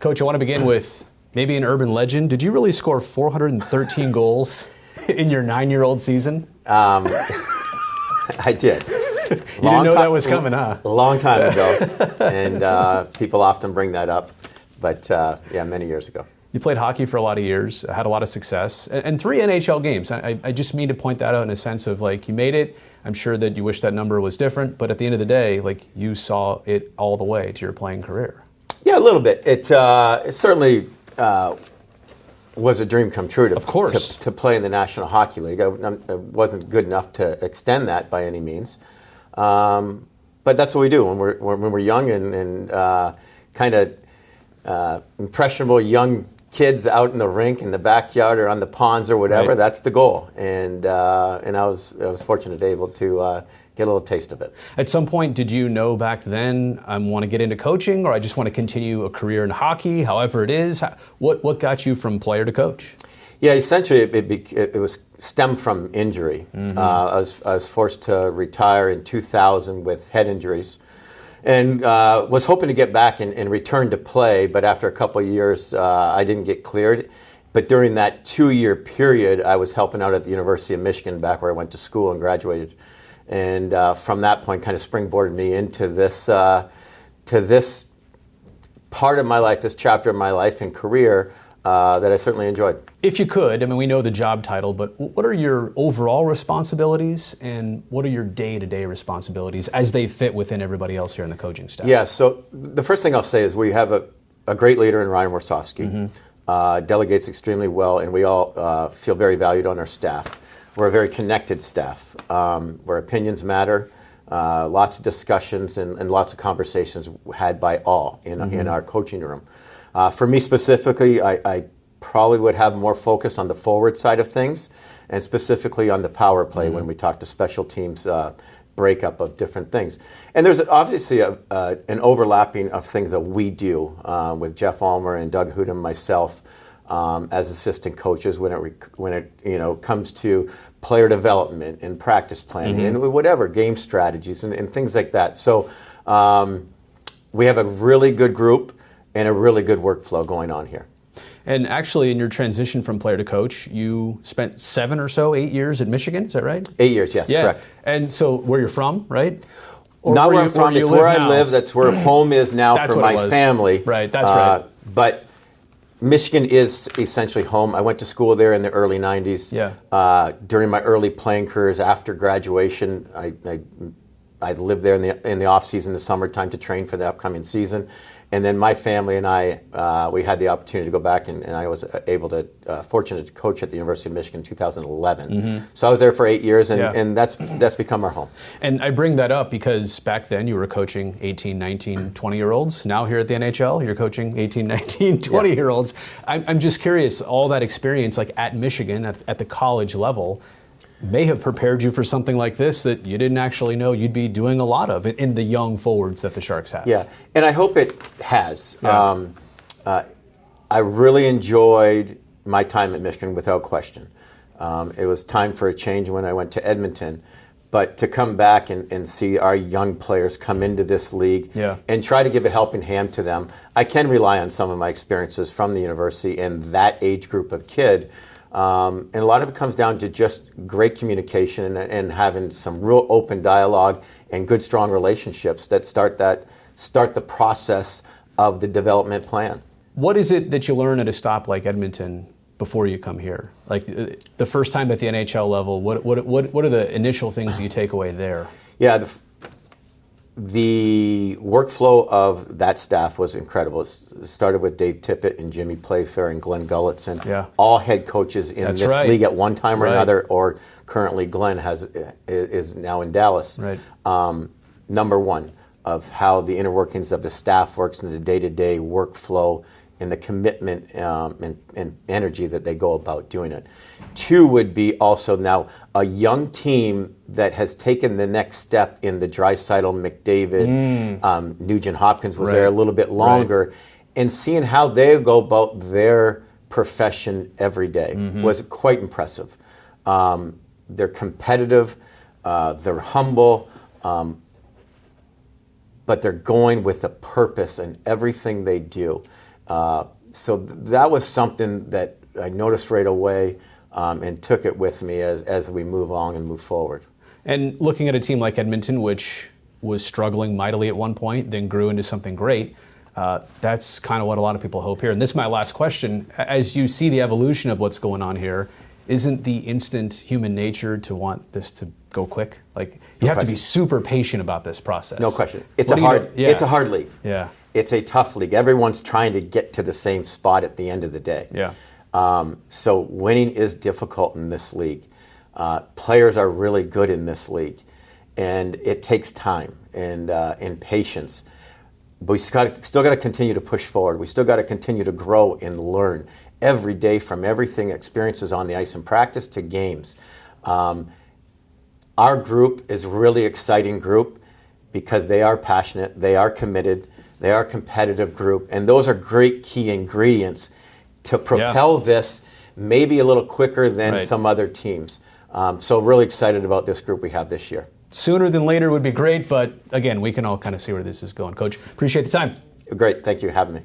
Coach, I want to begin with maybe an urban legend. Did you really score 413 goals in your 9-year-old season? I did. You didn't know that was coming, huh? A long time ago, and people often bring that up, but yeah, many years ago. You played hockey for a lot of years, had a lot of success, and 3 NHL games. I just mean to point that out in a sense of, like, you made it. I'm sure that you wish that number was different, but at the end of the day, like, you saw it all the way to your playing career. Yeah, a little bit. It certainly was a dream come true to play in the National Hockey League. I wasn't good enough to extend that by any means, but that's what we do when we're young and kind of impressionable young kids out in the rink in the backyard or on the ponds or whatever. Right. That's the goal, and I was fortunate to be able to get a little taste of it. At some point, did you know back then, I want to get into coaching, or I just want to continue a career in hockey, however it is? What got you from player to coach? Yeah, essentially it was stemmed from injury. Mm-hmm. I was forced to retire in 2000 with head injuries, and was hoping to get back and return to play, but after a couple of years, I didn't get cleared. But during that 2-year period, I was helping out at the University of Michigan, back where I went to school and graduated. And from that point, kind of springboarded me into this part of my life, this chapter of my life and career that I certainly enjoyed. If you could, I mean, we know the job title, but what are your overall responsibilities and what are your day-to-day responsibilities as they fit within everybody else here in the coaching staff? Yeah, so the first thing I'll say is we have a great leader in Ryan Warsofsky. Mm-hmm. Delegates extremely well, and we all feel very valued on our staff. We're a very connected staff where opinions matter, lots of discussions and lots of conversations had by all in our coaching room. For me specifically, I probably would have more focus on the forward side of things, and specifically on the power play when we talk to special teams breakup of different things. And there's obviously an overlapping of things that we do with Jeff Ulmer and Doug Hood and myself as assistant coaches when it comes to player development and practice planning and whatever, game strategies and things like that. So we have a really good group and a really good workflow going on here. And actually, in your transition from player to coach, you spent 8 years at Michigan, is that right? 8 years, yes, yeah. Correct. And so where you're from, right? Or not where I'm from, it's where I live, that's where home is now for my family. Right, that's right. But Michigan is essentially home. I went to school there in the early 90s. Yeah. During my early playing careers after graduation, I lived there in the off season, the summertime, to train for the upcoming season. And then my family and I, we had the opportunity to go back, and I was fortunate to coach at the University of Michigan in 2011. So I was there for 8 years, and that's become our home. And I bring that up because back then you were coaching 18, 19, 20-year-olds. Now here at the NHL, you're coaching 18, 19, 20-year-olds. I'm just curious, all that experience, like at Michigan, at the college level, may have prepared you for something like this that you didn't actually know you'd be doing a lot of in the young forwards that the Sharks have. Yeah, and I hope it has. Yeah. I really enjoyed my time at Michigan without question. It was time for a change when I went to Edmonton, but to come back and see our young players come into this league and try to give a helping hand to them, I can rely on some of my experiences from the university and that age group of kid. And a lot of it comes down to just great communication and having some real open dialogue and good, strong relationships that start the process of the development plan. What is it that you learn at a stop like Edmonton before you come here? Like the first time at the NHL level, what are the initial things you take away there? Yeah, the workflow of that staff was incredible. It started with Dave Tippett and Jimmy Playfair and Glenn Gulletson, all head coaches in this league at one time or another, or currently Glenn is now in Dallas. Right. Number one, of how the inner workings of the staff works and the day-to-day workflow and the commitment and energy that they go about doing it. Two would be also now a young team that has taken the next step in the Draisaitl, McDavid, Nugent Hopkins was there a little bit longer, and seeing how they go about their profession every day was quite impressive. They're competitive, they're humble, but they're going with a purpose in everything they do. So that was something that I noticed right away and took it with me as we move along and move forward. And looking at a team like Edmonton, which was struggling mightily at one point, then grew into something great, that's kind of what a lot of people hope here. And this is my last question. As you see the evolution of what's going on here, isn't the instant human nature to want this to go quick? Like, you have to be super patient about this process. No question. It's a hard league. Yeah. It's a tough league. Everyone's trying to get to the same spot at the end of the day. Yeah. So winning is difficult in this league. Players are really good in this league, and it takes time and patience. But we still got to continue to push forward. We still got to continue to grow and learn every day from everything, experiences on the ice in practice to games. Our group is a really exciting group because they are passionate, they are committed, they are a competitive group, and those are great key ingredients to propel this maybe a little quicker than some other teams. So really excited about this group we have this year. Sooner than later would be great, but again, we can all kind of see where this is going. Coach, appreciate the time. Great, thank you for having me.